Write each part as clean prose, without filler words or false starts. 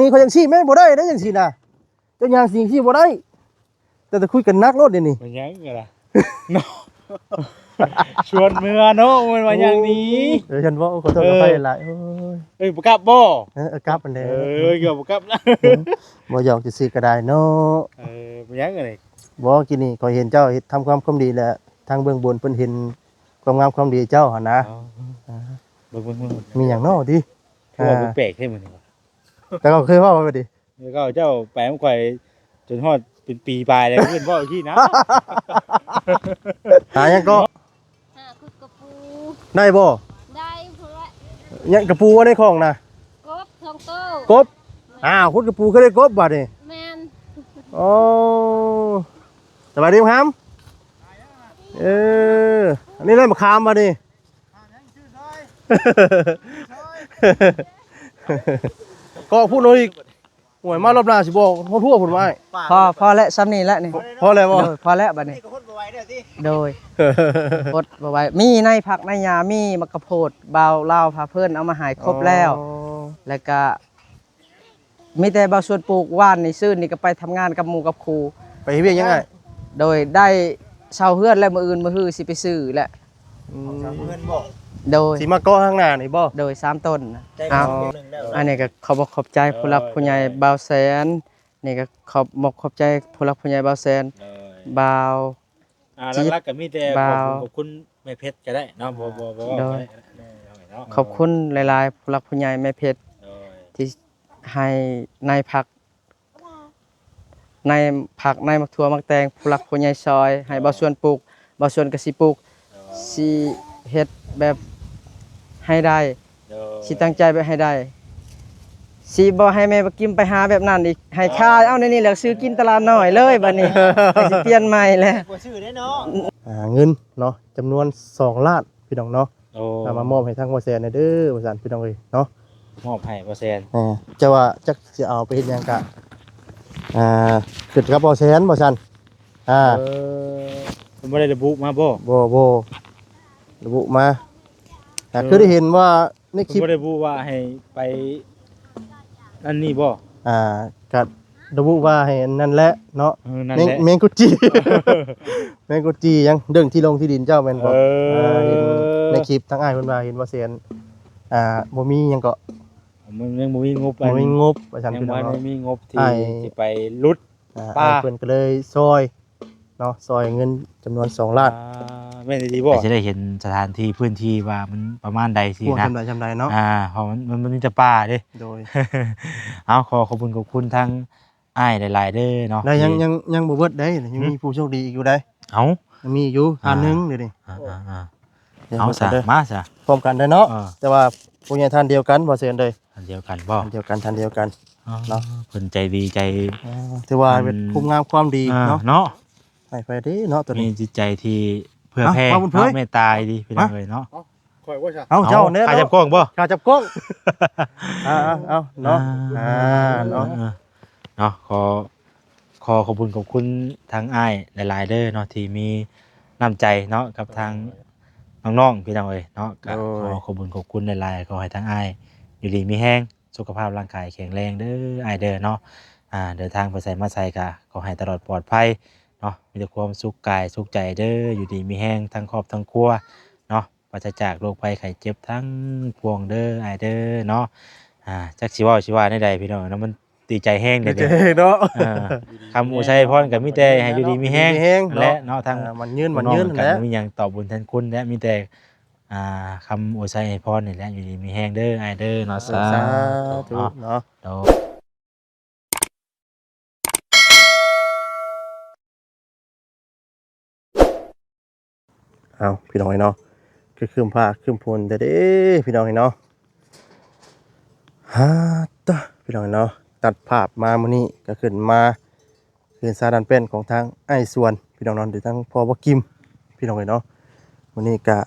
นี้เขายังชี้แม่บ่ได้นะจังซี่น่ะเจ้าย่างสิ่งที่บ่ได้แต่คุยกันนักรถเดี๋ยวนี้ มันยังไงล่ะเนาะชวนเมื่อเนาะมันว่าอย่างนี้ฉันว่าขอโทษกับไปหลายเอ้ยบ่กลับบ่กลับมันแล้เกี่ยวบ่กลับนะบ่หยอกจะซื้อก็ได้เนาะมันยังไงบ่กินนี่ก็เห็นเจ้าเฮ็ดทำความดีแล้วทางเบื้องบนเพิ่นเห็นความงามความดีเจ้าหั่นนะเบิ่งมีหยังเนาะติคือว่าแปลกๆให้มื้อนี้ว่ะแต่ก็เคยว่าบ่ดิแล้วก็เจ้าแปลงข่อยจนฮอดเป็นปีปลายแล้วเพิ่นเว้าอีกทีนะหายังก็หาคือกระปู ได้บ่ได้เพราะว่ายังกระปูในของน่ะกบทองโตกบคุณกระปูเคยได้กบบัดนี่แมนโอ้สบายดีครับอันนี้ได้มะขามมาดิก็พูดเลยอีกหวยมารอบหน้าสิบอกทั่วผลไม้พอแล้วซ้ำนี่แล้วนี่พอแล้วบ่พอแล้วบัดนี้โดยพดบ่ไหวมีในผักในยามีมะกะโพดเบาเล่าพาเพิ่นเอามาหายครบแล้วแล้วก็มีแต่บางส่วนปลูกว่านนี่ซื่นนี่ก็ไปทำงานกับหมู่กับครูไปเฮ็ดยังไงโดยได้เช่าเฮือนแล้วมื้ออื่นมื้อฮือสิไปซื้อแหละเงินบ่โดยสิมาก่อข้างหน้านี่บ่โดย3ต้นอ้าวอันนี้ก็ขอบใจผู้หลักผู้ใหญ่บ่าวแสนนี่ก็ขอบใจผู้หลักผู้ใหญ่บ่าวแสนบ่าวรักๆก็มีแต่ขอบคุณแม่เพชรก็ได้เนาะบ่ขอบคุณหลายๆผู้หลักผู้ใหญ่แม่เพชรที่ให้นายผักในมักถั่วมักแตงผู้หลักผู้ใหญ่ซอยให้บ่ส่วนปลูกบ่ส่วนก็สิปลูกสิเฮ็ดแบบให้ได้สิตั้งใจแบบให้ได้สิบ่ให้แม่บ่กินไปหาแบบนั้นอีกให้ค่าเอาในนี้แล้วซื้อกินตลาดน้อยเลยบัดนี้สิเปลี่ยนใหม่แล้วบ่ซื้อได้เนาะเงินเนาะจำนวน2ล้านพี่น้องเนาะมามอบให้ทางบ่แซนเด้อบ่ซั่นพี่น้องเอ้ยเนาะมอบให้บ่แซนจะว่าจักสิเอาไปเฮ็ดหยังกะขึ้นกับบ่แซนบ่ซั่นผมบ่ได้ระบุมาบ่ระบุมาคือได้เห็นว่าในคลิปบ่ได้ระบุว่าให้ไปอันนี้บ่ก็ระบุว่าให้นั่นแหละเนาะแมงกุจีแมงกุจียังเรื่องที่ลงที่ดินเจ้าแม่นบ่เห็นในคลิปทั้งอ้ายเพิ่นว่าเห็นว่าแซนบ่มีหยังก็มันยังบ่มีงบว่าซั่นพี่น้องยังบ่มีงบที่ไปลุดป้าเพิ่นก็เลยซอยเนาะซอยเงินจำนวน2ล้านแม่นดีบ่จะได้เห็นสถานที่พื้นที่ว่ามันประมาณใดสินะจำได้เนาะเพราะมันมีแต่ป่าเด้โดยเอาขอบคุณทั้งอ้ายหลายๆเด้อเนาะแล้วยังบ่เบิดได้ยังมีผู้โชคดีอีกอยู่ได้ยังมีอยู่ท่านนึงเดี๋ยวนี้เอาซะมาซะพร้อมกันได้เนาะแต่ว่าผู้ใหญ่ท่านเดียวกันบ่เซียนเลยท่านเดียวกันบ่ท่านเดียวกันเนาะเพิ่นใจดีใจถือว่าเป็นภูมิงามความดีเนาะไปดิเนาะตัวนี้มีจิตใจที่เพื่อแผ่เมตตาดีพี่น้องเอ้ยเนาะข่อยว่าซะเอาเจ้าเนี่ยจับกล้องบ่จับกล้องเอาเนาะเนาะขอบคุณทางอ้ายหลายๆเด้อเนาะที่มีน้ำใจเนาะกับทางน้องๆพี่น้องเอ้ยเนาะก็ขอบคุณหลายๆขอให้ทางอ้ายอยู่ดีมีแรงสุขภาพร่างกายแข็งแรงเด้ออ้ายเด้อเนาะเดินทางไปไสมาไสก็ขอให้ตลอดปลอดภัยเนาะมีแต่ความสุขกายสุขใจเด้ออยู่ดีมีแรงทั้งครอบทั้งครัวเนาะปราศจากโรคภัยไข้เจ็บทั้งพวงเด้ออ้ายเด้อเนาะจักสิว่าได้ใดพี่น้องเนาะมันดีใจแห้งเด้อเนาะคำอุทัยพรก็มีแต่ให้อยู่ดีมีแห้งและเนาะทางมันยืนแล้วมีหยังตอบบุญแทนคุณและมีแต่คำอุทัยพรนี่แหละอยู่ดีมีแห้งเด้ออ้ายเด้อเนาะสาธุเนาะเอาพี่น้องเนาะคือคืมผ้าคืมพลแต่เด้พี่น้องเนาะต่อพี่น้องเนาะตัดภาพมามื้อนี้ก็ขึ้นมาคืนซาดันเป็นของทางไอ้ส่วนพี่น้องเนาะหรือทางพ่อบ่กิมพี่น้องเนาะมื้อนี้ก็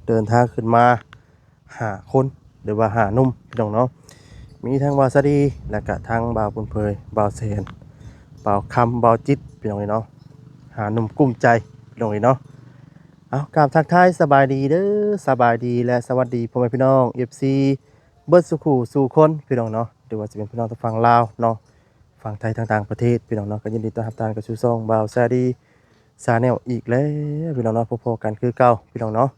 เดินทางขึ้นมา5คนหรือว่า5หนุ่มพี่น้องเนาะมีทั้งบ่าวสดีและก็ทั้งบ่าวปุนเพยบ่าวแสนบ่าวคำบ่าวจิตพี่น้องเนาะ5หนุ่มกุ้มใจพี่น้องเนาะเอากราบทักทายสบายดีเด้อสบายดีและสวัสดีพ่อแม่พี่น้อง FC เบิดสุขสู่คนพี่น้องเนาะ หรือว่าจะเป็นพี่น้องทางฝั่งลาวเนาะฝั่งไทยต่างๆประเทศพี่น้องเนาะก็ยินดีต้อนรับทานกับชูซองบ่าวซาดีซาแนลอีกแล้วพี่น้องเนาะพอๆกันคือเก่าพี่น้องเนาะ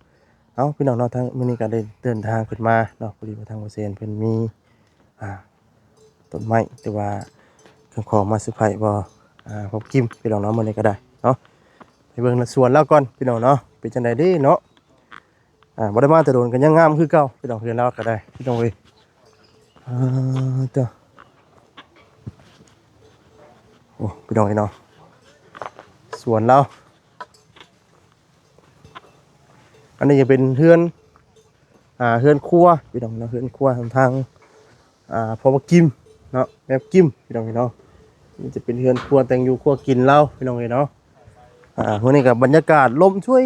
เอาพี่น้องเนาะทั้งมื้อนี้ก็ได้เดินทางขึ้นมาเนาะพอดีว่าทางโอเซนเพิ่นมีต้นไม้แต่ว่าเครื่องของมาเซอร์ไพรส์บ่พบกิมพี่น้องเนาะมื้อนี้ก็ได้เนาะไปเบิ่งสวนแล้วก่อนพี่น้องเนาะเป็นจังได๋เด้เนาะบ่ได้มาแต่โดนกันยังงามคือเก่าพี่น้องเฮือนเราก็ได้พี่น้องเอ้ยเด้อโอ้พี่น้องเอ้ยเนาะสวนเราอันนี้จะเป็นเฮือนเฮือนครัวพี่น้องเนาะเฮือนครัวทางพอบ่กิมเนาะแม่กิมพี่น้องเอ้ยเนาะนี่จะเป็นเฮือนครัวแต่งอยู่ครัวกินเราพี่น้องเอ้ยเนาะวันนี้กับบรรยากาศลมช่วย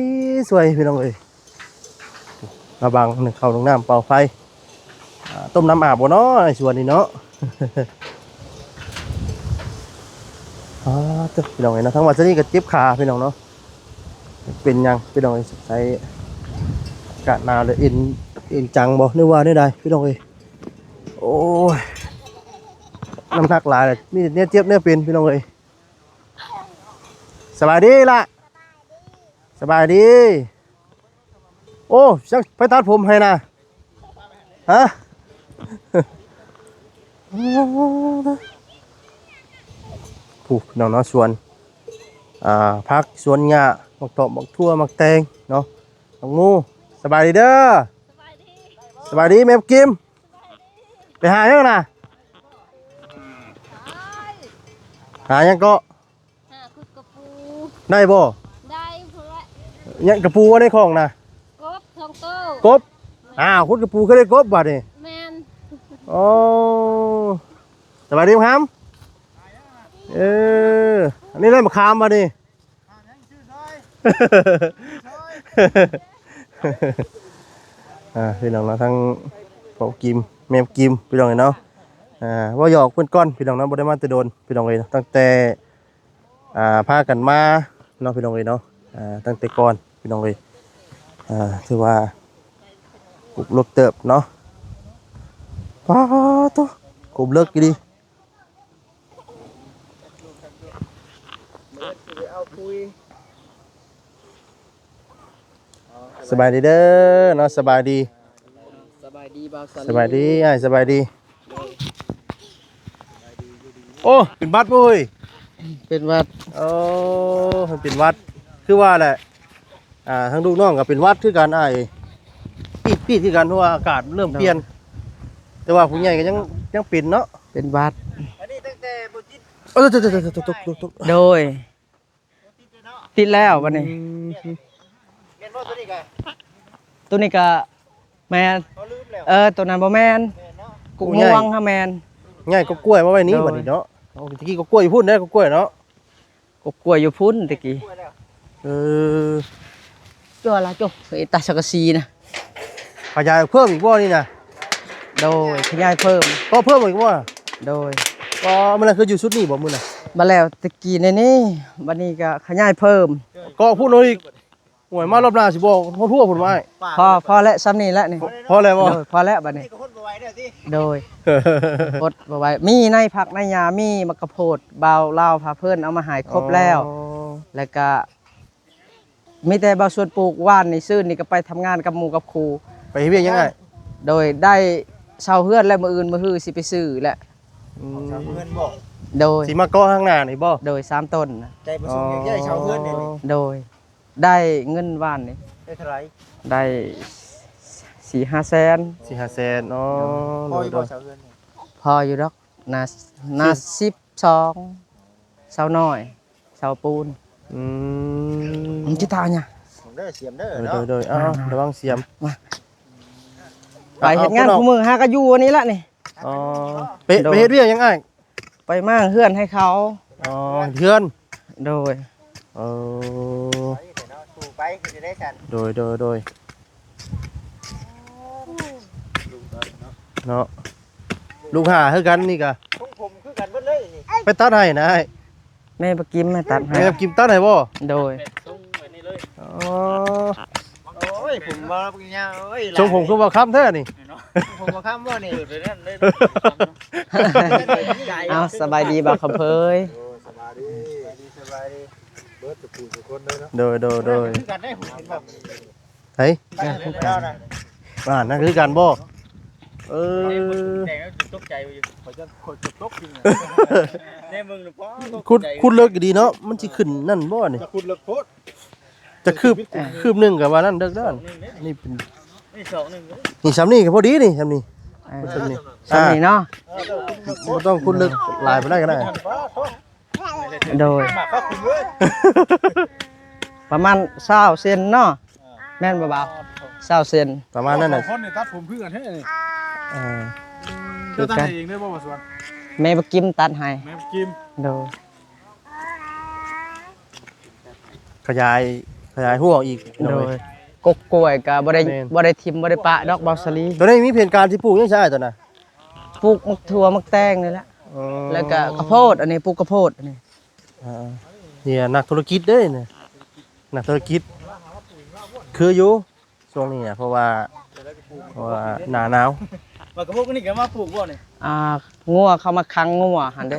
สวยพี่น้องเอ้ยระบังหนึ่งเข้าลงน้ำเป่าไฟต้มน้ำอาบบ่เนาะในสวนนี่เนาะ พี่น้องเอ้ยเนาะทั้งวันนี้ก็เจ็บขาพี่น้องเนาะเป็นยังพี่น้องเอ้ยใช้กะหนาวเลยเอ็นจังบ่นึกว่าได้ใดพี่น้องเอ้ยโอ้ยน้ำหนักหลายเลยมีเนี่ยเจ็บเนี่ยเป็นพี่น้องเอ้ยสบายดีล่ะสบายดีโอ้ช่างไปตัดผมให้นะฮะ ผู้พี่น้องเนาะสวนพักสวนหญ้ามักตอกมักทั่วมักแตงเนาะมักงูสบายดีเด้อ สบายดี สบายดีแม่กิมไปหายังนะหายังก็ หาคุดกระปู ได้บ่ ได้พุ่นละ ยังกระปูว่าในคลองนะ กบทองโต กบคุณกระปูก็ได้กบบัดนี่ แมน โอ้สบายดีครับอันนี้ได้มะขามมาดิ พี่น้องเนาะทั้งพ่อกิมแม่กิมพี่น้องเนาะว่าหยอกเพื่อนก้อนพี่น้องเนาะบ่ได้มาแต่โดนพี่น้องเลยตั้งแต่พากันมาเนาะพี่น้องเลยเนาะตั้งแต่ก่อนพี่น้องเลยถือว่ากุบลบเติบเนาะป้าตัวกุบเลิกกี่ดีสบายดีเด้อเนาะสบายดี สบายดีบ่าว สบายดีสบายดีโอ้เป็นวัดปุ้ย เป็นวัด โอ้เป็นวัดคือว่าแหละทั้งลูกน้องก็เป็นวัดคือกันปีที่กันเพราะว่าอากาศเริ่มเปลี่ยนแต่ว่าผู้ใหญ่ก็ยังเป็นเนาะ เป็นวัด อันนี้ตั้งแต่บ่จิตตก โดยติดแล้ววันนี้ เรียนว่าตัวนี้ก็ ตัวนี้ก็แมน เขาลืมแล้ว ตัวนั้นบ่แมน เนาะ กุกม่วงค่ะแมน ง่ายก็กล้วยมาไว้นี้บัดนี้เนาะเอาตะกี้ก็กล้วยอยู่พุ่นเด้ก็กล้วยเนาะ กบกล้วยอยู่พุ่นตะกี้ เออ จ้าละจ้าไอ้ตาสักกะซีนะ ขยายเพิ่มอีกบ่นี่นะ โดยขยายเพิ่ม ก็เพิ่มอีกบ่ โดย ก็มันคืออยู่ชุดนี้บ่มื้อน่ะ มาแล้วตะกี้ในนี้วันนี้ก็ขยายเพิ่ม ก็พูดเลยอีกหวยมารอบหน้าสิบอกทั่วๆพุ่นว่า พอแล้วซ้ำนี่แล้วนี่ พอแล้วบ่ โดยพอแล้วบัดนี้โดยกดบ่ไหว้มีในผักในยามีมะกะโพดเบาลาวพาเพิ่นเอามาใหายครบแล้ว แล้วก็มีแต่บางส่วนปลูกว่านนี่ซื่นนี่ก็ไปทำงานกับหมู่กับครู ไปเฮ็ดเวียกยังไง โดยได้เช่าเฮือนและมื้ออื่นมื้อฮือสิไปซื้อแหละ เงินบอก โดย สิมาก่อข้างหน้านี่บ่ โดย3ต้นนะ ใจประสงค์อยากได้ชาวเพื่อนเนี่ยนี่ โดยได้เงินว่านนี่ ได้เท่าไหร ได้4-5 แสน 4-5แสนเนาะ พ่ออยู่บอกชาวเพื่อนเนี่ย พออยู่ดอกนา12เสาน้อยเสาปูน อืม มันจิตาเนี่ย ผมได้เสียมได้ โด เนาะ ยระวังเสียม ไปเฮ็ดงานคู่มือหาก็อยู่อันนี้ละนี่ อ๋อไปเฮ็ดเวียกยังไง ไปมั่งเฮือนให้เขา อ๋อเฮือน โดย เออ ถูกไปคือจะได้สัน โดยเนาะลูกหาคือกันนี่ก็ พวกผมคือกันเบิดเลยนี่ ไปตัดให้นะ แม่ปกิมแม่ตัดให้ แม่กินตัดให้บ่ โดย อ๋อ โอ้ยผมมาปุญญาเอ้ย ชมผมคือว่าค้ำแท้นี่ ผมมาค้ำบ่นี่เดี๋ยวนั้นเลย เอาสบายดีบ่าวคำเพย สบายดีสบายดีเบิดทุกคนเลยเนาะ โดย คือกันได้ผมเห็นแบบ เฮ้ย แล้วนะ นั่นคือการบ่เออ แต่งแล้วตกใจอยู่ขอจะตกจริงแน่มึงป้อ คุณเลิกดีเนาะมันสิขึ้นนั่นบ่นี่ จะคุณเลิกโพส จะคืบหนึงกับว่านั่นเด้อเด้อนี่เป็น นี่สองหนึ่ง นี่ซ้ำนี่ก็พอดีนี่ซ้ำนี่ซ้ำนี่ สำนีเนาะ บ่ต้องคุณเลิกหลายไปได้ก็ได้ โดย มาเข้าคุณเลย ประมาณ20เซนเนาะแม่นบ่บ่าว20เซน ประมาณนั้นน่ะ คนนี่ตัดผมคือกันแท้นี่ เออ เจ้าตัดเองได้บ่ว่าสวน แม่บ่กิมตัดให้ แม่กิม โดย ขยายหัวอีก โดยกกกล้วยก็บ่ได้ แม่น บ่ได้ทิ่มบ่ได้ปะดอกบาวสลี ตัวนี้มีแผนการที่ปลูกยังใช่ตัวน่ะ ปลูกมักถั่วมักแตงนี่แหละ อ๋อ แล้วก็ข้าวโพดอันนี้ปลูกข้าวโพดอันนี้ เนี่ยนักธุรกิจเด้เนี่ยนักธุรกิจคืออยู่ช่วงนี้อะเพราะว่าหน้าหนาว มากระพวกนี่ก็มาปลูกบ่นี่ งัวเข้ามาคังงัวหั่นเด้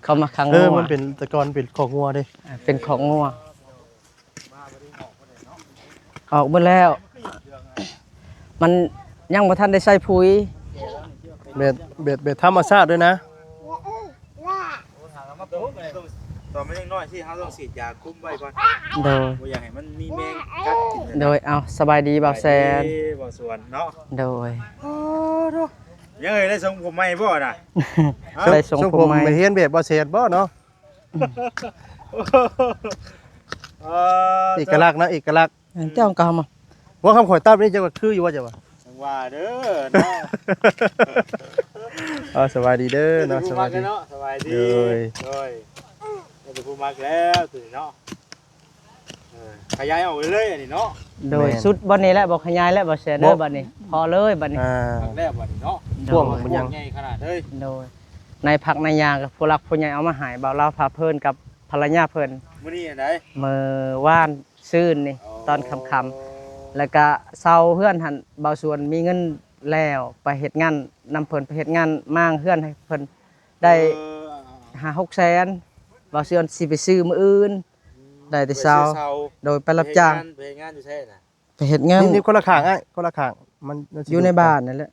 เข้ามาคังงัว มันเป็นตะกอนเป็นของงัวเด้ เป็นของงัวออกหมดแล้ว มันยังบ่ทันได้ใส่ปุ๋ย แบบธรรมชาติด้วยนะ มาปลูกเลยตอนมันยังน้อยที่เขาต้องฉีดยาคุมไว้ก่อน โดย บ่อยากให้มันมีแมงกัดกิน โดยเอาสบายดีบ่าวแซน บ่สวนเนาะ โดย ยังไงได้ทรงผมใหม่บ่น่ะ ได้ส่งผม ไม่ มา เห็นแบบบ่เสร็จบ่เนาะเอกลักษณ์นะเอกลักษณ์ เจ้าก็เอามา ว่าคำข่อยตับนี่จะว่าคืออยู่ว่าจะว่า จังว่าเด้อเนาะ สบายดีเด้อเนาะสบายดี เนาะสบายดี เด้อ โดยจะพูดมากแล้วตื่นเนาะขยายออกเลยอันนี้เนาะ โดยสุดบ่นี้แหละบ่ขยายแล้วบ่แซนเด้อบัดนี้ พอเลยบัดนี้ ครั้งแรกวันนี้เนาะ พ่วง โด มัน ย ยัง ใหญ่ขนาดเลย โดยในผักในยางกับผู้รักผู้ใหญ่เอามาใหายบ่าวลาวพาเพิ่นกับภรรยาเพิ่น มื้อนี้อันใด มื้อว่านซื่นนี่ตอนค่ำๆแล้วก็เซาเฮือนหันบ่าวสวนมีเงินแล้วไปเฮ็ดงานนำเพิ่นไปเฮ็ดงานมางเฮือนให้เพิ่นได้5-6 แสนบ่าวสวนสิไปซื้อมื้ออื่นได้แต่เซาโดยไปรับจ้าง ไปงานอยู่แท้น่ะ ไปเฮ็ดงาน นี่คนละข้างไอ้คนละข้างมันสิ อยู่ในบ้านนั่นแหละ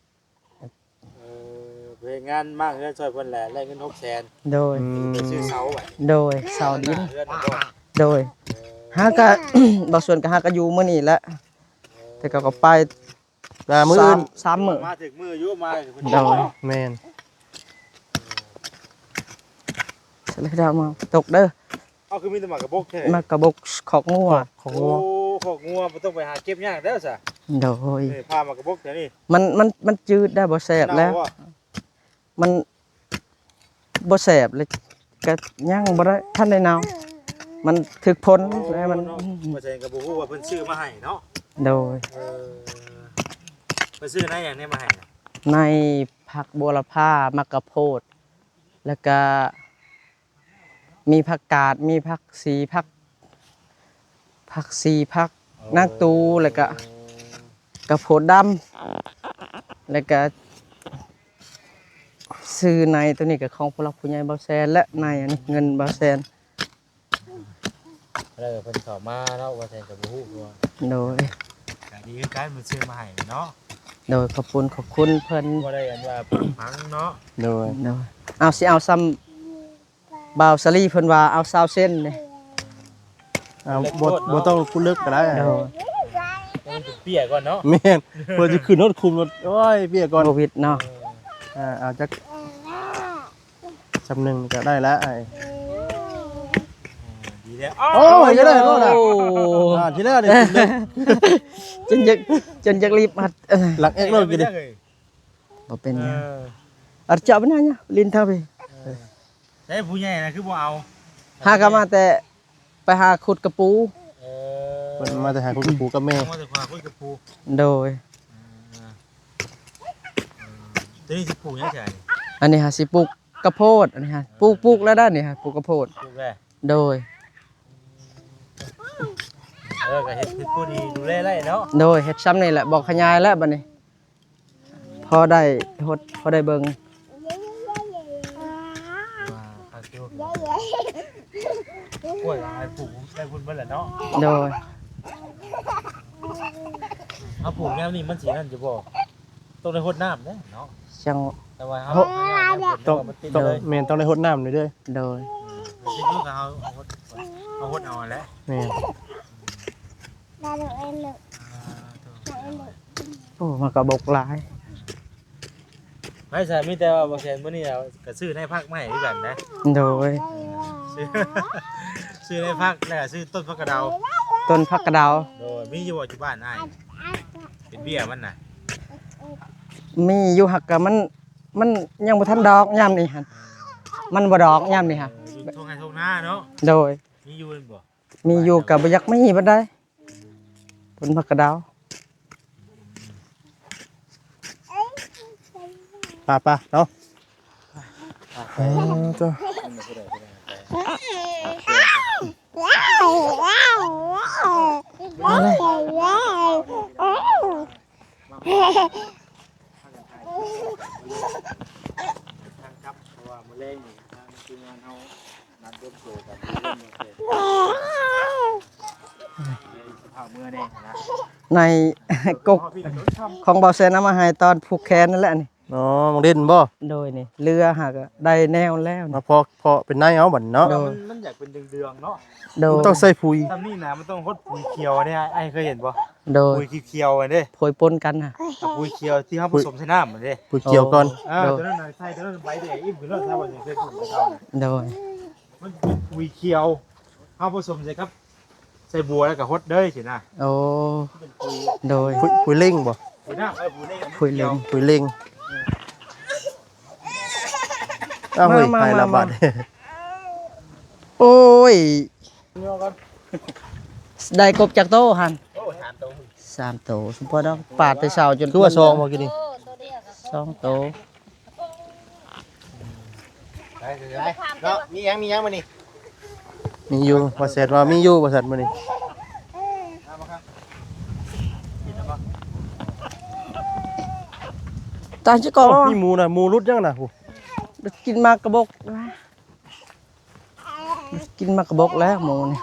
ไปงานมากเงินช่วยเพิ่นแหละได้เงิน600,000 โดย ไปซื้อเสาไว้ โดยเสาดิน เรือนบ่ โดยหาก็ บางส่วนก็หาก็อยู่มื้อนี้แหละแต่ก็ไป มื้ออื่น สามมื้อ มาถึงมื้ออยู่มาเพิ่น โดย แม่น เสร็จแล้วมาตกเด้อ เอาคือมีแต่หมากกระบกแท้ มากระบอกของงัว ของ โอ้ งัว ขอกงัวบ่ต้องไปหาเก็บยากเด้อซะ โดย นี่พามากระบกแถวนี้ มันจืดได้บ่แสบแล้ว มันบ่แสบเลยก็ย่างบ่ได้ท่านได้นาวมันถึกพ้นแล้วมัน บ่ใช่ก็บ่ฮู้ว่าเพิ่นซื้อมาให้เนาะ โดย เพิ่นซื้อในหยังเนี่ยมาให้น่ะ ในผักบัวละพามะกะโพด แล้วก็มีผักกาดมีผักสีผักนางตูแล้วก็กระโพดดำแล้วก็ซื้อในตัวนี้ก็ของผู้หลักผู้ใหญ่เบาแซนและในอันนี้เงินเบาแซน แล้วเพิ่นเข้ามาเนาะว่าใช่ก็บ่ฮู้ว่า โดย ก็ดีคือกันมันซื้อมาให้เนาะ โดยขอบคุณเพิ่น บ่ได้อันว่าพังเนาะ โดย โดยเอาสิเอาซ้ำบ่าวสลีเพิ่นว่าเอา20เส้นนี่ บ่ต้องคุณเลิกก็ได้ โดย มันเปียกก่อนเนาะ แม่นเพิ่นสิขึ้นรถคุมรถโอ้ยเบี้ยก่อน โควิดเนาะ เอาจักจำหนึงก็ได้แล้วไอ้ ดีแล้ว โอ้ยจะได้บ่ล่ะทีแรกนี่คุณเลิก จนอยากรีบหัด หลังเอ็กโลกินดิ บ่เป็นหยังอัดเจาะไปหน้าเนี่ยลิ้นเท่าไป ใช้ผู้ใหญ่น่ะคือบ่เอา หากะมาแต่ไปหาขุดกระปู เพิ่นมาแต่หาคุณปู่กับแม่ มาแต่ความคุยกับผู้ โดย ตัวนี้สิปลูกยังไง อันนี้ฮะสิปลูกกระโพดอันนี้ฮะปลูกแล้วด้านนี้ฮะปลูกกระโพด ปลูกแล้ โดย ก็เฮ็ดผู้ดีดูแลไร่เนาะ โดยเฮ็ดซ้ำนี่แหละบอกขยายแล้วบัดนี้ อได้ฮดพอได้เบิ่ง ข้าวเจียวกล้วยไอ้ปลูกได้บุญเบิ่นแหละเนาะ โดย เอาปลูกแนวนี้มันสินั่นจะบ่ต้องได้รดน้ำเด้เนาะ จัง แต่ว่าเฮาต้องมันติด ต้อง เลย แม่นต้องได้รดน้ำด้วยเด้อ โดย สิดูกับเอารดเอาแหละ แม่น โอ้มันก็บกหลาย ไม่ใช่มีแต่ว่าบ่แซ่นมื้อนี้ก็ซื้อในภาคใหม่คือกันนะ โดย ซื้อ ซื้อในภาคแล้วก็ซื้อต้นผักกระเดา ต้นผักกระเดาว โดยมีอยู่บ่อยู่บ้านอ้ายเป็นเบี้ยมันน่ะ มีอยู่หักก็มันยังบ่ทันดอกยามนี่หั่นมันบ่ดอกยามนี่ฮะ อยู่ทุ่งไร่ทุ่งนาเนาะ โดย มีอยู่บ่ มีอยู่ก็บ่อยากมีบ่ได้ต้นผักกระเดาว ป่ะเนาะจ้ะ ทางครับเพราะว่ามื้อแรงนี่ทางทีมงานเฮานัดร่วมโตกับเรื่องโอเคสภาพเมื่อแน่นะ ใน กกของเบาแซนเอามาให้ตอนผูกแขนนั่นแหละนี่ อ๋อมองเด่นบ่ โดยนี่เรือหักอะได้แนวแล้วนี่ มาพอเป็นนายเอาบัดเนาะ โดย มันอยากเป็นเดืองๆเนาะ โดย มันต้องใส่ปุ๋ย ทำนี่นะมันต้องฮดปุ๋ยเขียวเนี่ยไอ้เคยเห็นป่ะ โดย ปุ๋ยเขียวอันนี้ โพยปนกันน่ะ ปุ๋ยเขียวที่เขาผสมใส่น้ำอันนี้ ปุ๋ยเกี่ยวก่อน ตัวนั้นใส่ตัวนั้นใบแดงอิ่มขึ้นแล้วถ้าวันนี้เคยปลูกเขา โดย มันเป็นปุ๋ยเขียวเขาผสมใส่ครับใส่บัวแล้วก็ฮดเด้อสินะ โอ้ เป็นปุ๋ย โดย ปุ๋ยเล่งบ่ ปุ๋ยน้ำปุ๋ยเล็ก ปุ๋ยเล็ง ปุ๋ยเล่งอ้าวเฮ้ย มา ไปละ มา บาด โอ้ยได้กบจากโตหัน โอ้ถามตรง 3โตสมพอดอกปาดแต่เช้าจน คือว่าซองบ่กินนี่ โอ้ตัวเดียวกับ 2โต ได้ได้เนาะมียังมานี่ มีอยู่ว่าแซ่ว่ามีอยู่ว่าซั่นมื้อนี้ ตาจิกอ มีหมูน่ะหมูรุดยังน่ะโอ้ กินมากระบกนะกินมากระบกแล้วหมูนี่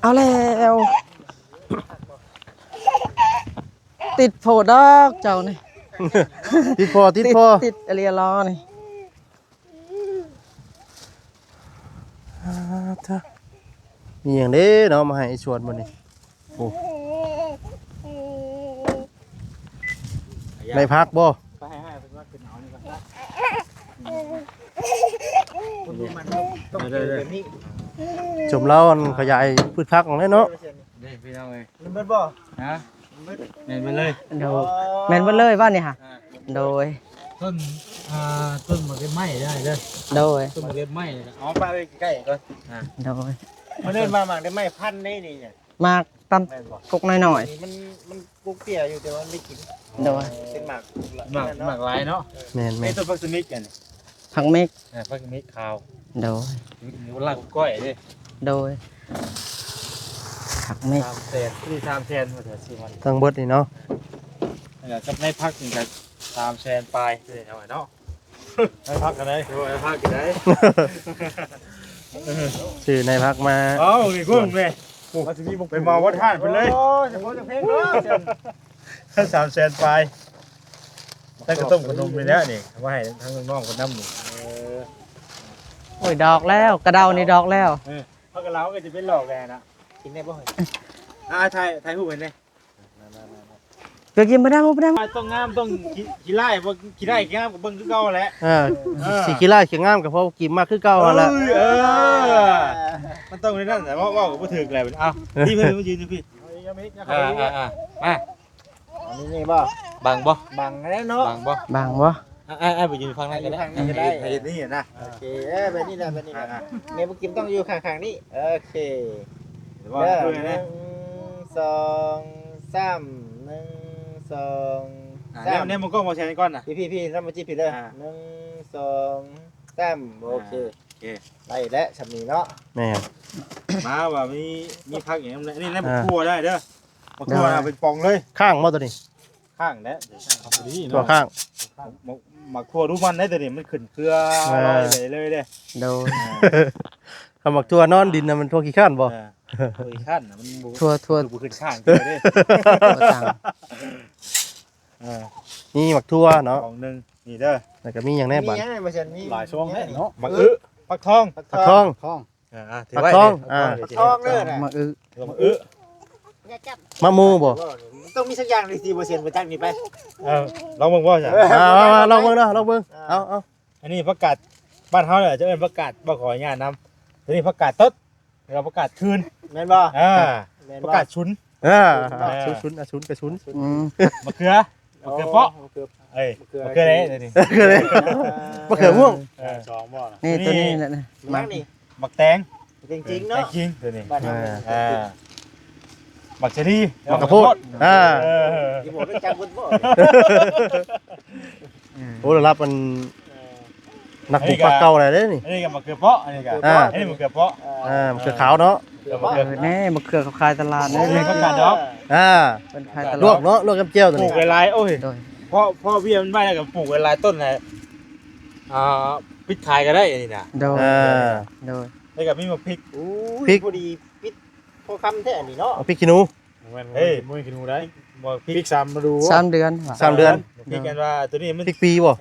เอาแล้วติดโผดอกเจ้านี่ ติดพอ ติดอเรียรอนี่ มีหยังเด้เนาะมาให้ไอ้ชวนมื้อนี้โอ้ได้พักบ่ ไปให้เป็นว่าเป็นเอานี่ก่อนต้องเดินนี่ จมแล้วอันขยายพืชพักของเลยเนาะ นี่พี่น้องเอ้ยมันเบิดบ่ฮะเห็นไปเลย โดยแม่นบ่เลยว่านี่ค่ะโดย ต้นต้นมะเขือไหม้ได้เด้อ โดย ต้นมะเขือไหม้อ๋อไปใกล้ก่อน โดย มันเดินมาหมากได้ไหม้พันนี่นี่เนี่ย มากตัน แม่นบ่ กกหน่อย มันกุ๊กเปียอยู่แต่ว่าไม่กิน ๆโดย เป็นหมากหมากลายเนาะ แม่น ไอ้ต้นพักสมิกกัน ผักเมก พักสมิกขาว โดย นิ้วลากก้อยดิ โดยผักเมก 3 แสนที่3 แสนมาเถอะสิมัน ๆทั้งเบิดนี่เนาะ กับในพักนี่ก็3 แสนปลายเลยเอาไว้เนาะในพักกันได้ในพักกันได้ ชื่อในพักมา เอ้านี่กุ้งแม่ไปมาวัดท่านไปเลยโอ้จะพูดจะเพลงเนาะ3 แสนปลายแต่ก็ต้มขนมไปแล้วนี่ว่าให้ทั้งน้องๆคนน้ำหมู โอ้ยดอกแล้วกระเดานี่ดอกแล้ว เพราะกับเราก็จะเป็นหลอกแกนะกินได้บ่เหรอถ่ายรูปเห็นเลย เกิดกินไม่ได้ไม่ได้ ต้องงามต้องขี้ไล่บ่ขี้ไล่งามกับเบิ่งคือเก่าแหละ สิกีฬาเขียงงามกับพ่อกินมากคือเก่าหั่นล่ะ มันต้องในนั้นแต่ว่าก็บ่ถึกแล้วเอ้าพี่เพิ่นมายืนอยู่พี่มานี่บ่บังบ่บังแล้วเนาะบังบ่ บางวะ ไปยืนฟังนั่นก็ได้ให้นี่นะโอเคแบบนี้นะแบบนี้นะแม่บ่กินต้องอยู่ข้างๆนี่โอเค1 2 3 1 2 3เนี่ยมันก็มาแชร์ก่อนนะพี่เรามาจีบผิดเลย1 2 3โอเค เค ได้แล้วสำนีเนาะ แม่น มาว่ามีพักอย่างนั้นนี่นะบักทั่วได้เด้อบักทั่วน่ะเป็นปองเลย ข้างบ่ตัวนี้ ข้างแล้ว ตัวข้าง บักทั่วรู้มันได้แต่นี่มันขึ้นเครือลอยไปเลยเด้ โดย คำบอกตัวนอนดินน่ะมันทั่วขี้ข้านบ่ ตัวอีกขั้นน่ะมันบ่ ทั่ว บ่ขึ้นข้างเลยเด้ ทั่วต่าง นี่หมักทั่วเนาะ ปองนึงนี่เด้อ แล้วก็มีหยังแน่บัด มีหยังไงบ่เช่นมี หลายช่วงให้เนาะ บักอึปักทอง ผักทอง ท้อง ถือไว้ ปักทอง ปักทองเด้อน่ะ มาอึ บักอึ อย่าจับ มะมูบ่ ต้องมีสักอย่างเลยสิบ่เช่นบ่จักนี่ไป ลองเบิ่งบ่จ้ะ มาลองเบิ่งเนาะลองเบิ่งเอา อันนี้ผักกาดบ้านเฮาเนี่ยจะเอิ้นผักกาดบ่ขออนุญาตนำตัวนี้ผักกาดต๊ดแล้วผักกาดคืน แม่นบ่ แม่น ผัก บ่ กาดชุน ชุนกระชุน อืม มะเขือเปาะเอ้ยมะเขือเด้นี่ คือเลยมะเขือม่วง สองบ่นะ นี่ตัวนี้แหละนะ มักนี่ บักแตง จริงๆเนาะ แตงคิงตัวนี้ บ้านเฮา บักเชอรี่ มะกระโพดสิบ่ได้จักเบิดบ่ โอ้ระดับมันนักบุกปลาเก่าอะไรเด้นี่ อันนี้ก็มะเขือเปาะอันนี้ก็อันนี้มะเขือเปาะ มะเขือขาวเนาะ มะเขือ แน่มะเขือเขาขายตลาดนี่ นี่ผักกาดดอก เป็นขายต ล ลาว ด กเนาะลวกกับเจียวตัว ปลู นี้ กหลายๆโอ้ย โดย พ่อเบี้ยมันไม่ได้กับปลูกหลายต้นเลยพริกขายก็ได้อันนี้นะ โดยโดย แล้วก็มีมะพริก พริกพอดีปิดพอคำแท้นี่เนาะ พริกขี้หนู เฮ้ยมื้อกินหนูได้ มะพ พริ ริก กซ้ำมาดู 3 เดือนว่ะ 3 เดือน พริกกันว่าตัวนี้มัน พริกปีบ่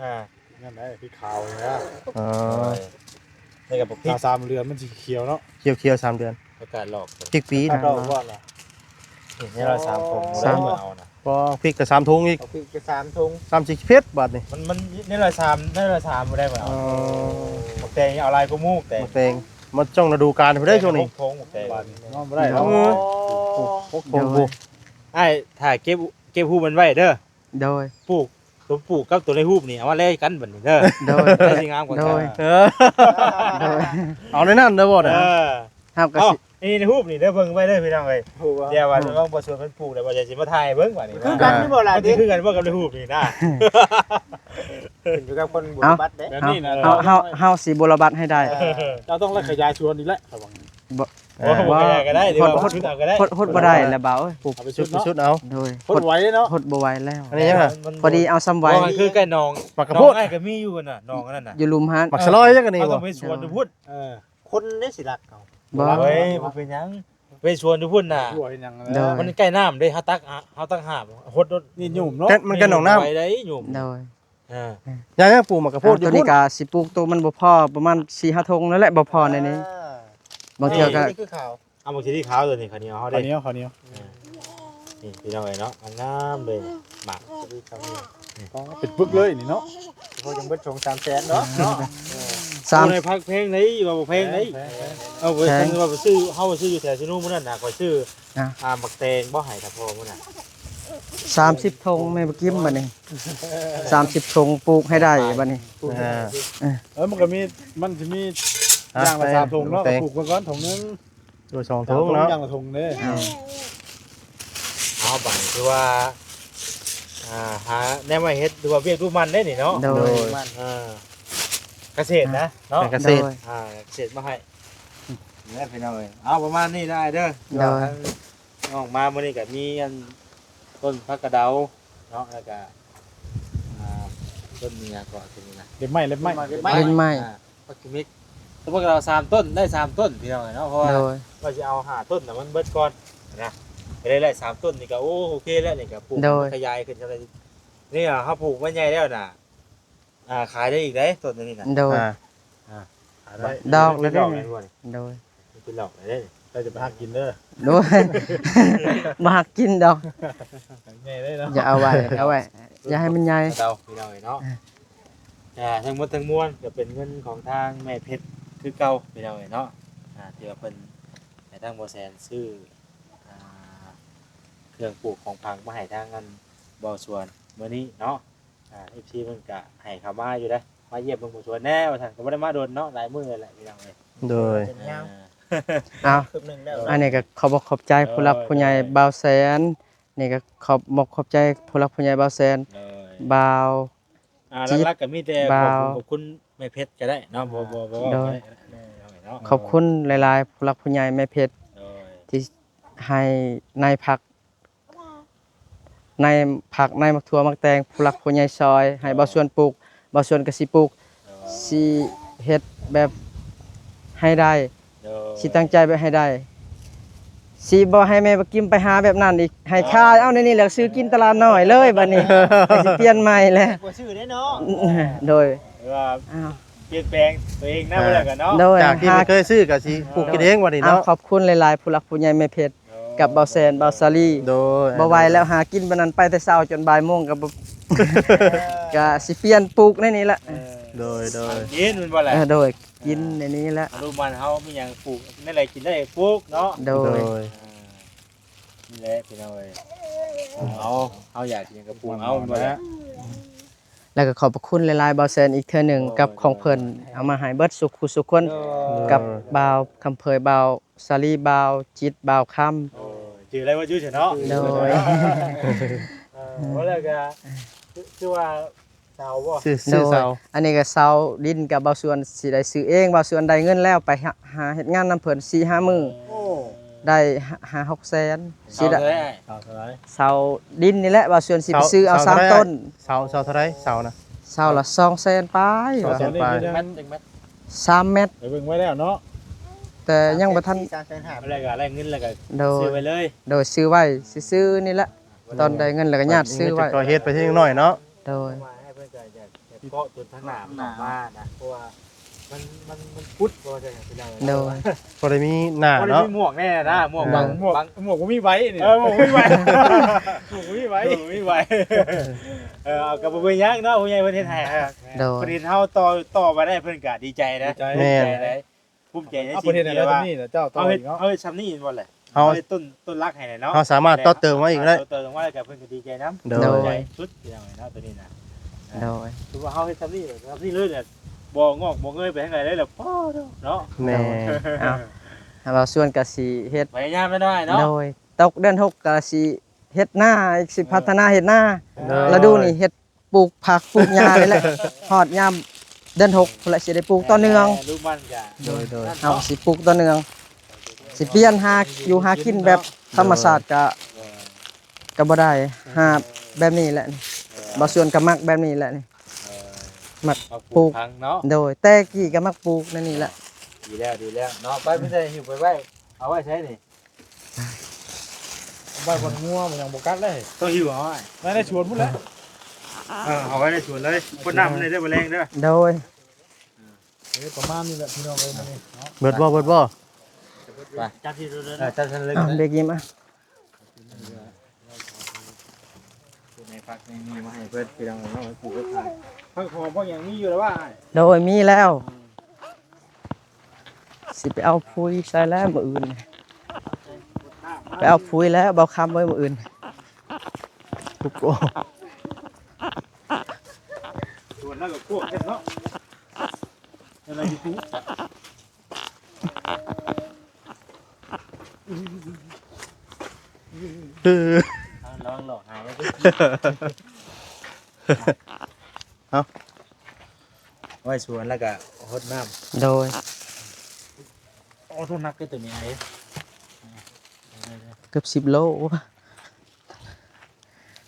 นั่นได้พริกขาวนะ อ๋อ แล้วก็พริก ถ้าซ้ำเรือนมันสิเขียวเนาะ เขียว3 เดือน ประกาศหลอก พริกปี ดอกบ่น่ะ นี่เราสามผมได้มาเอานะ พอพริกก็3ถุงอีก เอาพริกจะ3ถุง 30เพชรบาทนี่ มันนี่เราสามมาได้มาเอาหมกแตงเอาลายก็มูกแต่ มะแตงมาจ้องฤดูกาลไปได้ช่วงนี้ ทงหมกแตง บ้านนอนบ่ได้เนาะ โอ้โห ไอ้ถ่ายเก็บหูมันไว้เด้อ โดย ปลูกตัวปลูกกับตัวในหูนี่เอามาแลกกันบัดนี้เด้อ โดย ได้สิงามกว่ากัน โดย โดย เอาในนั้นเด้อบ่น่ะ ห้ามกระ เอ้า สิ นี่ในหูนี่เด้อเบิ่งไว้เด้อพี่น้องเอ้ย ถูกบ่ เดี๋ยวว่าต้องบ่ชวนเพิ่นปลูกแล้วว่าจะสิมาถ่ายเบิ่งว่านี่ คือกันนี่บ่ล่ะ มัน ดิ สิคือกันบ่กับในหูนี่นะ ขึ้นอยู่กับคนบุญบัตรเด้ แบบนี้นะ เฮาสิบรบัตให้ได้ เราต้องขยายชวนอีกแล้วระวัง โอ้โหก็ได้ดีว่าชุดเอาก็ได้ หดบ่ได้แล้วเบาเอ้ย เอาไป ชุ ชุ ด ดเนาะ เอา โดย พดไว้เนาะ หดบ่ไหวแล้ว อันนี้ยังไง พอดีเอาซ้ำไว้ ว่ามันคือใกล้หนอง ปลากระ หน โพ อง ด ไอ้ก็มีอยู่น่ะหนองนั่นน่ะ อยู่ลุมหัน ปักสลอยจังกันนี่ เอา บ่ ต้องไปสวนทุพุ่น คนได้สิรักเขา บ่ เฮ้ยบ่เป็นหยังไปสวนทุพุ่นน่ะ ทั่วเห็นยัง เด้อ มันใกล้น้ำเด้เฮาตักหาบหดรถ นี่หยุ่มเนาะ มันกันหนองน้ำ ไปได้หยุ่ม โดย ยังปลูกมะกระโพดอยู่ ตัว พุ่ นี้ น ก็สิปลูกตัวมันบ่พอประมาณ 4-5 ธงนั่นแหละบ่พอในนี้บางเทื่อก็ นี่คือข่าว เอามาที่ขาวตัวนี้คันนี้เอา ข้าว ได้ เหนียวข้าวเหนียว นี่พี่น้องเอ้ยเนาะงามเลยหมัก เป็นปึกเลยนี่เนาะ พวกยังเบิดชง3แสนเนาะเนาะ ในพักเพลงไหนว่าบ่เพลงไหนเอาไปซื้อว่าไปซื้อเฮาไปซื้ออยู่แถวซิโนมื้อนั้นน่ะก็ซื้อบักแตงบ่ให้ถ้าพอมื้อนั้น 30 ธงแม่บ่กิมบัดนี้30 ธงปลูกให้ได้บัดนี้ มันก็มีมันสิมีย่างละ3ถุงเนาะปลูกไว้ก่อนถุงนึง ตัว2ถุงเนาะ ย่างละถุงเด้ เอาบังคือว่าหาแนวมาเฮ็ดดูว่าเวียกดูมันได้นี่เนาะ โดย เกษตรนะเนาะ เกษตร เกษตรมาให้นี่พี่น้องเอ้ยเอาประมาณนี้ได้เด้อ โดย ออกมามื้อนี้ก็มีอันต้นผักกระเดาเนาะแล้วก็ต้นเมียก็ตัวนี้นะ เล็บไม้ เล่นไม้ ผักกิมิกต้นผักกระเดา3ต้นได้3ต้นพี่น้องเอ้ยเนาะเพราะว่า โดย ว่าสิเอา5ต้นน่ะมันเบิดก่อนนะก็ได้3ต้นนี่ก็โอเคแล้วนี่ก็ปลูกขยายขึ้นจังได๋นี่อ่ะเฮาปลูกมันใหญ่แล้วน่ะขายได้อีกได้ต้นนึงนี่น่ะ โดย ดอกแล้วได้ ดอก ไหม ด้วย โดย เป็นดอกเลย เราจะไปหากินเด้อ โดย มาหักกินดอก ง่ายเลยเนาะ อย่าเอาไว้อย่าให้มันใหญ่ เดาพี่น้องเนาะทั้งหมดทั้งมวลก็เป็นเงินของทางแม่เพชรคือเก่าพี่น้องเนาะที่ว่าเพิ่นให้ทางบ่แสนซื้อเครื่องปลูกของพังมาให้ทางกันบ่สวนมื้อนี้เนาะFC เพิ่นก็ให้เข้ามาอยู่เด้อมาเยี่ยมเบิ่งบ่สวนแน่ว่าซั่นก็บ่ได้มาโดนเนาะหลายมื้อแหละพี่น้องเอ้ย โดย เป็นยาว อ้าว คืบหนึงแล้ว อันนี้ก็ขอบขอบใจผู้รักผู้ใหญ่บ่าวแสนนี่ก็ขอบใจผู้รักผู้ใหญ่บ่าวแสน เลย บ่าว หลักๆก็มีแต่ บ่าว ขอบคุณ ไม่เพชรก็ได้เนาะบ่ก็ได้เนาะ ขอบคุณหลายๆผู้หลักผู้ใหญ่แม่เพชร โดย ที่ให้นายผักนายมักทั่วมักแตงผู้หลักผู้ใหญ่ซอยให้บ่ส่วนปลูกบ่ส่วนก็สิปลูกสิเฮ็ดแบบให้ได้ โดย สิตั้งใจแบบให้ได้สิบ่ให้แม่บ่กิมไปหาแบบนั้นอีกให้ค่าเอาในนี้แหล้วซื้อกินตลาดน้อยเลยบัดนี้ ให้สิเปลี่ยนใหม่แล้ว บ่ชื่อได้เนาะ โดย ว่า อ้าว เปลี่ยนแปลงตัวเองนะบ่ได้กันเนาะ โดย จากที่ไม่เคยซื้อก็สิปลูกกินเองวันนี้ อ้าว เนาะ ขอบคุณหลายๆผู้หลักผู้ใหญ่แม่เพชรกับเบาแซนเบาซาลี โดย บ่ไหวแล้วหากินบันนั้นไปแต่เช้าจนบ่ายโมงก็บ่ ก็สิเปลี่ยนปลูกในนี้ละ โดย กินมันบ่แหละ โดยกินในนี้ละ รู้มันเฮามีหยังปลูกนั่นแหละกินได้ปลูกเนาะ โด โด ย ย นี่แหละพี่น้องเอ้ยเอาอยากกินกับปลูกเอาบ่แล้ว แล้วก็ขอบพระคุณหลายๆเบาแซนอีกเทื่อหนึงกับของเพิ่นเอามาให้เบิดสุขสุขคนกับบ่าวคำเผยบ่าวซาลีบ่าวจิตบ่าวค่ำ โอ้ชื่ออะไรว่าชื่อเนาะ โดย ว่าแล้วก็คือว่าชาวบ่ ซื้อ โดย เสา อันนี้ก็เซาดินกับเบาส่วนสิได้ซื้อเองเบาส่วนได้เงินแล้วไปหาเฮ็ดงานนำเพิ่น 4-5 มื้อ โอ้ ได้5-6 แสนสิ ชาว ได้ เท่าไหร่ชาวเท่าไหร่ เสาดินนี่แหละว่าส่วนสิไปซื้อเอา3ต้น เสาเท่าไรเสานะ เสาละ2แสนปลาย ตอนนี้คือ เม็ดหนึ่งเม็ด 3เม็ด ไปเบิ่งไว้แล้วเนาะ แต่ยังบ่ทัน อะไรก็อะไรเงินแล้วก็ โดย ซื้อไปเลย โดยซื้อไว้ซื้อๆนี่แหละตอนได้เงินแล้วก็ญาติซื้อไว้ ก็เฮ็ดไปที่น้อยเนาะ โดย มาให้เพื่อนก็จะเกาะตัวทั้งหนามหนามานะเพราะว่ามันพุดก็จะเป็นอะไร โดย พอได้มีหน้า เนาะ เนาะ มีหมวกแน่นะหมวกบาง หมวก บาง หมวกบ่มีไว้นี่ หมวกไม่ไหว หมวกบ่มีไว้ ไม่ไหวเอากับบุญยักษ์เนาะผู้ใหญ่ประเทศไทยครับ โดย ประเทศเฮาต่อมาได้เพิ่นก็ดีใจนะภูมิใจใน เอาป สิ่ ระ ง เทศไหน ที่ แล้ว ว่า นี่เจ้าต่อ เอาเฮ็ อี ด กเนาะ เอาเฮ็ดซ้ำนี่บ่แหละ เฮา เฮ็ดต้นรักให้เนาะ เฮาสามารถต่อเติมมาอีกได้ เติมว่ากับเพิ่นก็ดีใจนำ โด โด ย ย ใจสุดอย่างไรเนาะตัวนี้นะ โดย คือว่าเฮาเฮ็ดซ้ำนี่เลยเนี่ยบ่งอกบ่เงยไปทางไหนเลยแล้วป้อเนาะ แน่ เอาว่าส่วนก็สิเฮ็ด พยายามไม่ได้เนาะ โดยตกเดือน6ก็สิเฮ็ดหน้าอีกสิพัฒนาเฮ็ดหน้า โดย ฤดูนี่เฮ็ดปลูกผักปลูกหญ้านี่แหละฮอดยามเดือน6พุ่นละสิได้ปลูกต่อเนื่อง ลูกมันก็ โดย เอาสิปลูกต่อเนื่องสิเปลี่ยนหาอยู่หากินแบบธรรมชาติก็บ่ได้หาแบบนี้แหละนี่บ่ส่วนก็มักแบบนี้แหละนี่ มัก ปลูกพังเนาะ โดยแต่กี้ก็มักปลูกนั่นนี่แหละ ดีแล้วเนาะไปไม่ได้หิวไปไว้เอาไว้ใช้นี่ บ้านคนงัวมันยังบ่กัดเลย ต้องหิวเอาไว้ ไม่ได้ชวนพุ่นแล้ว เอาไว้ในสวนเลยคนน้ำมันได้บ่แรงเด้อ โดย ประมาณนี้แหละพี่น้องเอ้ยมื้อนี้เนาะ เบิดบ่ ไปจับที่ดูเลยจับทันเลย เอาเด็กยิ้มอ่ะ ในพักมีมาให้เพื่อนพี่น้องเนาะปลูกไว้ขายพักหอมพวกอย่างนี้อยู่แล้วว่า โดยมีแล้ว สิไปเอาปุ๋ยใส่แล้วมื้ออื่นไปเอาปุ๋ยแล้วเบาคำไว้มื้ออื่น ทุกโอ้ ส่วนนั้นก็พวกเนาะอะไรอยู่ปุ๊ คือ ระวังหลอกหายไว้สวนแล้วก็หดน้ำ โดย โอ้ทุนนักก็ตัวนี้ไอ้ เกือบ10 โล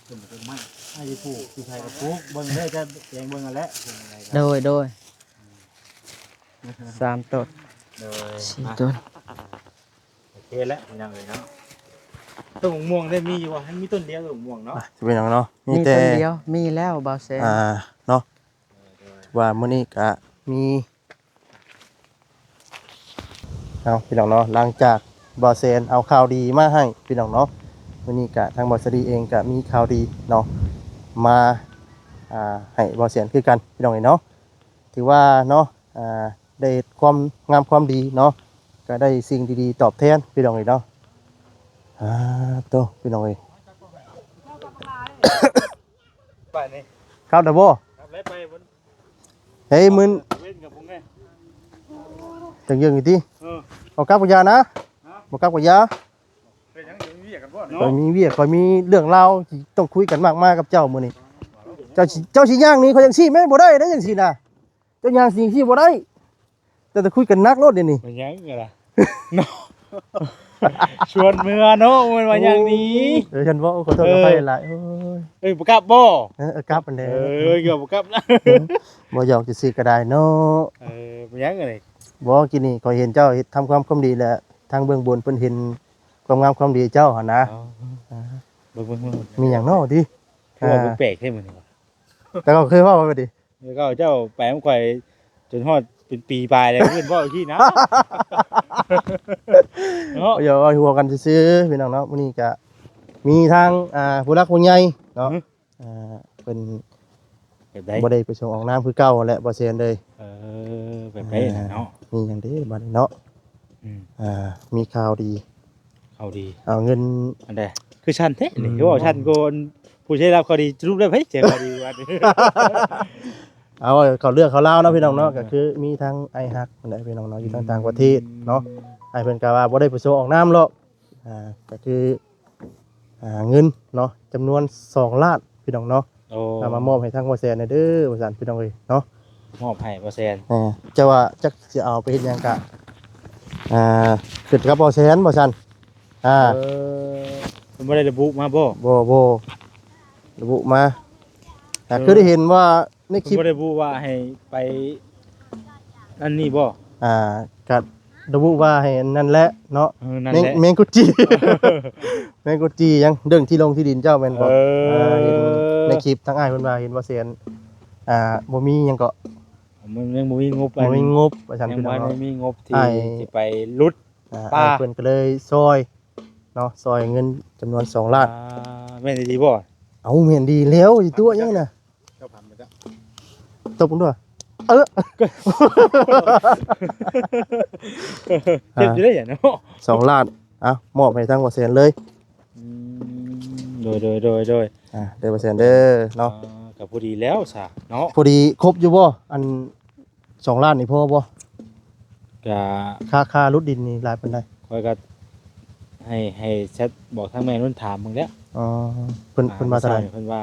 ตัวนี้เป็นมันไอ้ปลูกที่ไทยก็ปลูกเบิ่งได้จะแยงเบิ่งกันแล้ว โดย3ต้น โดย 4ต้น โอเคแล้วยังเลยเนาะต้นม่วงได้มีอยู่ว่าให้มีต้นเดียวต้นม่วงเนาะ จะเป็นหยังเนาะมี มี แต่ ต้นเดียวมีแล้วเบาแซน เนาะว่ามื้อนี้ก็มีเอาพี่น้องเนาะหลังจากบอเซนเอาข่าวดีมาให้พี่น้องเนาะมื้อนี้ก็ทางบอสดีเองก็มีข่าวดีเนาะมาให้บอเซนคือกันพี่น้องเนาะถือว่าเนาะได้ความงามความดีเนาะก็ได้สิ่งดีๆตอบแทนพี่น้องเนาะโตพี่น้อง ไปนี่ ครับดับโบ ครับเลยไปบน เฮ้ยมึน เว้นกับผมไง จังยังอยู่ที่ เออ เอากลับกับยานะบอกกลับกับยา เป็นหยังอยู่มีกันบ่ คอยมีเวียกคอยมีเรื่องเล่าวที่ต้องคุยกันมากๆกับเจ้ามื้อนี้เจ้าสิย่างนี้เขายังชี้แม่นบ่ได้นะจังซี่น่ะ เจ้ายางสิ่งที่บ่ได้แต่คุยกันนักรถเดี๋ยวนี้ มันยังไงล่ะเนาะชวนเมื่อเนาะมันว่าอย่างนี้ ฉันว่าขอโทษกับไปหลายโอ้ย เอ้ยบ่กลับบ่ กลับมันเด้ เกือบบ่กลับนะ บ่หยอกจะซื้อก็ได้เนาะ มันยังไง บ่กินนี่ขอยเห็นเจ้าเฮ็ดทำความดีแล้วทางเบื้องบนเพิ่นเห็นความงามความดีเจ้าหั่นนะ เบิ่ง มีหยังเนาะติ คือว่าบ่แปลกใช่มื้อนี้ แต่ก็เคยว่าไว้ดิ แล้วก็เจ้าแปลงข่อยจนฮอดเป็นปีปลายแล้วเพิ่นบ่อีกทีนะเนาะ เดี๋ยวเอาหัวกันซื้อๆพี่น้องเนาะมื้อนี้ก็มีทางผู้รักผู้ใหญ่เนาะเพิ่น แบบใด บ่ได้ไปส่งออกน้ำคือเก่าแหละบ่เซียนเลย แบบใดน่ะเนาะ มีหยังเด้บัดนี้เนาะ อืม มีข่าวดี เข้าดี เอาเงิน อันใดคือชั้นแท้นี่เขาบอกชั้นโกนผู้ใช้รับเขาดีรูปได้เฮ้ยเจ๋งเขาดีวันนี้ เอาเขาเลือกเขาเล่าวเนาะพี่น้องเนาะก็คือมีทั้งไอ้ฮักนั่นแหละพี่น้องเนาะอยู่ต่างประเทศเนาะไอ้เพิ่นก็ว่าบ่ได้ไปส่งออกน้ำหรอกก็คือเงินเนาะจำนวน2ล้านพี่น้องเนาะ โอ้ เอามามอบให้ทางบ่แซนเด้อว่าซั่นพี่น้องเอ้ยเนาะ มอบให้เปอร์เซ็นต์ จะว่าจักสิเอาไปเฮ็ดหยังกะขึ้นกับบ่แซนบ่ซั่นมันไม่ได้ระบุมาบ่ บ่ระบุมาคือได้เห็นว่าในคลิป ไม่ได้ระบุว่าให้ไปอันนี้บ่ ก็ระบุว่าให้นั่นแหละเนาะ นั่นแหละ แมงกุจี แมงกุจียังเรื่องที่ลงที่ดินเจ้าแม่นบ่เห็นในคลิปทั้งอ้ายเพิ่นว่าเห็นว่าเซียนบ่มีหยังก็ มันยังบ่มีงบ บ่มีงบว่าซั่น ยัง พี่น้อง ไม่ เนาะ มีงบที่ไปลุด ป้า อ้ายเพิ่นก็เลยซอยเนาะซอยเงินจำนวน2ล้าน แม่นดีบ่ เอาแม่นดีแล้วสิตัวยังน่ะ เจ้าพันไปจ้ะ ตบผมด้วย เจ็บอยู่ได้อย่างเนาะ 2ล้านมอบให้ทางบ่แซนเลย โดย เด้อบ่แซนเด้อเนาะ กับพอดีแล้วซะเนาะ พอดีครบอยู่บ่อัน2ล้านนี่พอบ่ ก็ ค่ารุดดินนี่หลายปานใด คอยก็ให้แชทบอกทางแม่นุ่นถามมึงแล้ว อ๋อเพิ่นมาเท่าไหร่ เพิ่นว่า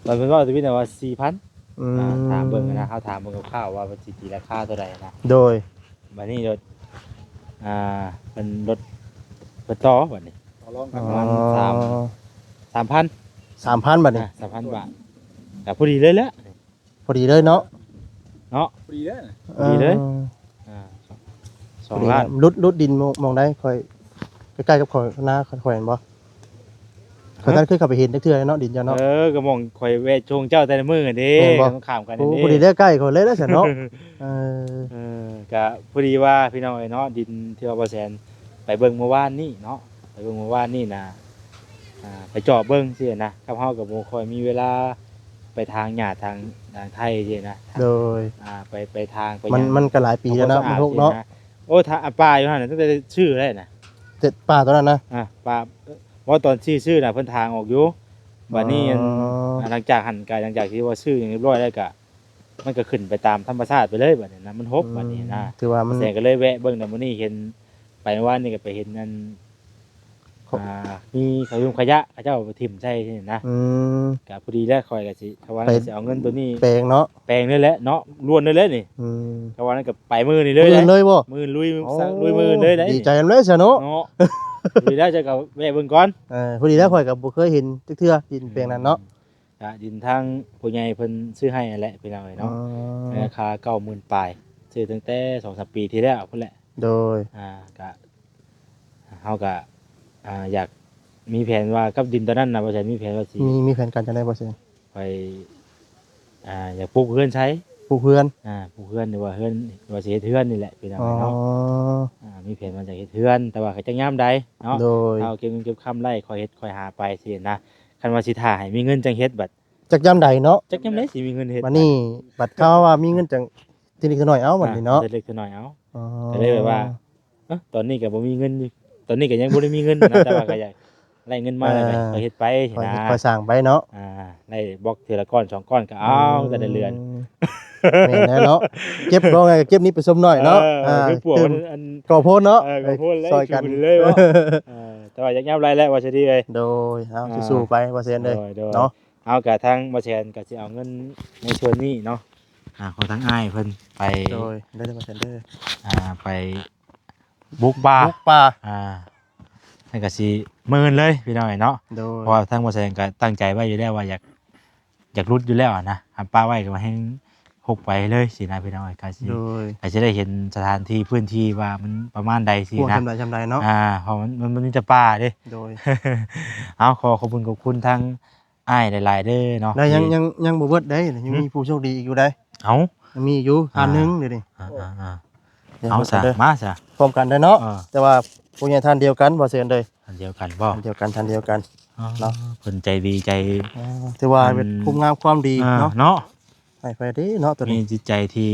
ตอนเพิ่นว่าจะมีแต่ว่า 4,000 ถามเบิ่งนะเขาถามเบิ่งคร่าวๆว่ามันสิตีราคาเท่าใดนะ โดย บัดนี้รถเป็นรถเปิดต่อบัดนี้ เอาลองกั อ๋ น อ ประมาณ 3,000 บาทนี่ 3,000 บาทก็พอดีเลยแหละ พอดีเลยเนาะ เนาะ ดีเด้อ พอดีเลย อ สองล้าน รุดดินมองได้ค่อยใกล้ๆกับข่อยหน้าข่อยเห็นบ่ข่อยท่านเคยเข้าไปเห็นจักเทื่อเนาะดินเจ้าเนาะ ก็มองข่อยแวะชงเจ้าแต่ละมื้อเด้ แม่นบ่ ต้องข้ามกัน โอ้ นี่ พอดีได้ใกล้ข่อยเลยแล้วซั่นเนาะเออ ก็พอดีว่าพี่น้องไอ้เนาะดินที่ว่าบ่แสนไปเบิ่งเมื่อวานนี้เนาะไปเบิ่งเมื่อวานนี่นะไปเจาะเบิ่งสินะครับเฮาก็บ่ค่อยมีเวลาไปทางหญ้าทางไทยสินะ โดย ไปทางไป มันก็หลายปีแล้วนะมันทุกเนาะ โอ้ถ้าป้าอยู่หั่นตั้งแต่ชื่อได้นะ เจ็ดป่าตอนนั้นนะ ป้าว่าตอนชื่อน่ะเพิ่นทางออกอยู่บัดนี้ หลังจากหั่นกายหลังจากที่ว่าชื่ออย่างเรียบร้อยแล้วก็มันก็ขึ้นไปตามธรรมชาติไปเลยบัดนี้นะมันฮบบัดนี้นะ ถือว่ามัน แสก็เลยแวะเบิ่งแต่มื้อนี้เห็นไปเมื่อวานนี่ก็ไปเห็นนั่นมีขยงขยะเขาเจ้าไปถิ่มใช่นะ ก็พอดีแล้วคอยก็สิเขาว่าสิเอาเงินตัวนี้ แปลงเนาะ แปลงนี่แหละเนาะล้วนเลยนี่เขาว่านั่นก็ไปมือนี่เลย เงินเลยบ่ มือลุยมือเลยได้ ดีใจกันเลยซะเนาะ เนาะพอดีแล้วจะก็แวะเบิ่งก่อน พอดีแล้วข่อยก็บ่เคยเห็นจักเทื่อดินแปลงนั้นเนาะ ดินทางผู้ใหญ่เพิ่นซื้อให้นั่นแหละพี่น้องเนาะราคา 90,000 ปลายซื้อตั้งแต่ 2-3 ปีที่แล้วพุ่นแหละ โดย ก็เฮาก็อยากมีแผนว่ากับดินตอนนั้นน่ะบ่ใช่มีแผนว่าสิ มีแผนการจะได้บ่เสีย ไปอยากปลูกเฮือนใช้ ปลูกเพื่อน ปลูกเฮือนหรือว่าเฮือนว่าสิเฮ็ดเฮือนนี่แหละพี่น้องเนาะมีแผนมาจากเฮ็ดเฮือนแต่ว่าเขาจะยามใดเนาะ โดย เอาเก็บเงินเก็บคำไร่คอยเฮ็ดคอยหาไปสินะคันว่าสิท่าให้มีเงินจังเฮ็ดบัด จักยามใดเนาะ จักยามใดสิมีเงินเฮ็ด วันนี้บัดเขาว่ามีเงินจังทีนิดหน่อยเอาบัดนี้เนาะ เล็กๆน้อยๆเอาก็เลยแบบว่าตอนนี้ก็บ่มีเงินอยู่ตอนนี้ก็ยังบ่ได้มีเงินนะแต่ว่าก็อยากไล่เงินมาแล้วก็เฮ็ดไปสินะ คอยสร้างไปเนาะ ไล่บล็อกทีละก้อน2ก้อนก็เอาแต่ละเรือน แม่นแล้วเนาะเก็บบ่ไงเก็บนี้ไปสมหน่อยเนาะ คือปวกมันอัน ก่อโพนเนาะ ก็พูดเลย ซอยกัน ชูเลยว่าแต่ว่าอยากยามไรแล้วว่าสิดีเลย โดยเอาสู้ๆไปบ่เซียนเลย โดย เนาะ เอากะทางบ่แชนก็สิเอาเงินในส่วนนี้เนาะ ของทั้งอ้ายเพิ่นไป โดยได้บ่เซนเด้อ ไปบุกป่า บุกป่า ให้ก็สิมื้นเลยพี่น้องเนาะ โดย เพราะว่าทางบ่แซงก็ตั้งใจไว้อยู่แล้วว่าอยากรุดอยู่แล้วนะหาป้าไว้ก็มาให้ฮกไปเลยสินะพี่น้องก็สิ โดย ก็จะได้เห็นสถานที่พื้นที่ว่ามันประมาณใดสิ พวก นะ จำได้เนาะ เพราะมันมีแต่ป่าเด้ โดย เอาขอบคุณทั้งอ้ายหลายๆเด้อเนาะ แล้วยังบ่เบิดได้ยังมีผู้โชคดีอีกอยู่ได้ เอา ยังมีอยู่ท่านหนึงเดี๋ยวนี้ เอาซะ เด้อ มาซะ พร้อมกันได้เนาะ เออ แต่ว่าผู้ใหญ่ท่านเดียวกันบ่เซียนเลย อันเดียวกันบ่ ท่านเดียวกันท่านเดียวกัน เนาะ เพิ่นใจดีใจ ถือว่า มัน เป็นภูมิงามความดีเนาะ เนาะ ให้ไปเด้เนาะตัว มี นี้ จิตใจที่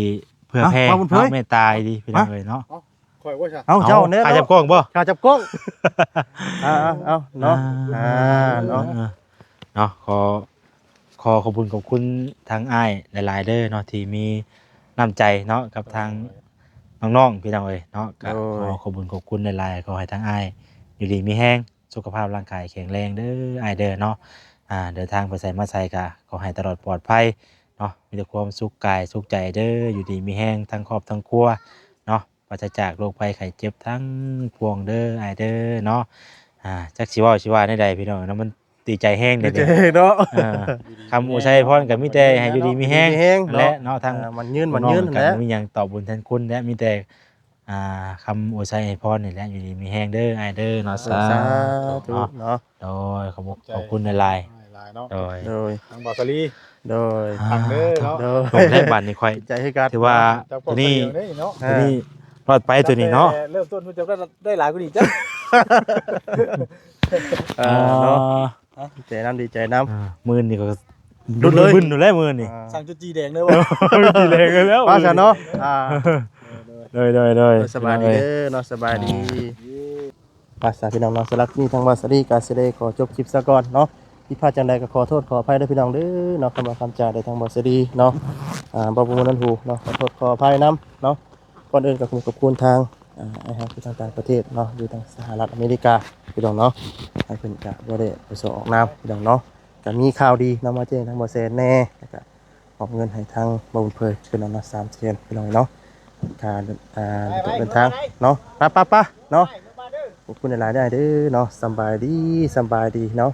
เพื่อ อ่ะ แผ่ ว่าบุญเผย เนาะเมตตาดีพี่น้องเอ้ยเนาะ ข่อยว่าจ้ะ เอาเจ้าเนี่ย อาจับกล้องบ่ ข้าจับกล้องเอาเนาะเนาะ เนาะขอบคุณทางอ้ายหลายๆเด้อเนาะที่มีน้ำใจเนาะกับทางน้องๆพี่น้องเอ้ยเนาะก็ขอบคุณหลายๆขอให้ทางอ้ายอยู่ดีมีแห้งสุขภาพร่างกายแข็งแรงเด้ออ้ายเด้อเนาะเดินทางไปไสมาไสก็ขอให้ตลอดปลอดภัยเนาะมีแต่ความสุขกายสุขใจเด้ออยู่ดีมีแห้งทั้งครอบทั้งครัวเนาะปราศจากโรคภัยไข้เจ็บทั้งพวงเด้ออ้ายเด้อเนาะจักสิว่าได้ใดพี่น้องเนาะมันดีใจแห้งเด้อ เจ๊เนาะ คำอุชัยพรกับมิแต่ให้อยู่ดีมีแห้ง และเนาะทาง มันยืน กั แหละ มีอย่างตอบบุญแทนคุณและมีแต่คำอุชัยพรนี่แหละอยู่ดีมีแห้งเด้อไอเด้อเนาะสา สา ธุ ธุเนาะ โดยขอบคุณในไลน์ หลายเนาะ โดย โดย ทางบอสลี โดย ทางเด้อเนาะ โด ผม ย ได้บัตรนี่ค่อย ใจให้กัน ถือว่า เจ้า ตัวนี้ เด้เนาะ ตัวนี้รอดไปตัวนี้เนาะ เริ่มต้นมันจะได้หลายกว่านี้จ้ะ เนาะดีใจน้ำดีใจน้ มือนี่ก็ ดุดเลย บึ้นอยู่แล้วมือนี่ ำ สั่งจุดจีแดงเลยว่ะ กี่แรงกันแล้ว ป้าฉันเนาะ โดย สบายดีเด้อเนาะสบายดีภาษาพี่น้องเนาะสลักนี่ทางวาสดีการเสดขอจบคลิปซะก่อนเนาะที่พลาดจังใดก็ขอโทษขออภัยด้วยพี่น้องเด้อเนาะคำว่าคำจาได้ทางวาสดีเนาะบ่บูนันหูเนาะขอโทษขออภัยนํเนาะก่อนอื่นก็ขอบคุณทางไอ้ฮักที่ทางต่างประเทศเนาะอยู่ทางสหรัฐอเมริกาพี่น้องเนาะให้เพิ่นก็บ่ได้ไปส่งออกนามพี่น้องเนาะก็มีข่าวดีนำมาแจ้งทางบ่แซนแน่แล้วก็มอบเงินให้ทางบ่บุญเผยพี่น้องเนาะ3แสนพี่น้องเนาะค่าเดินทางเนาะไปเนาะขอบคุณหลายๆได้เด้อเนาะสำบายดีเนาะ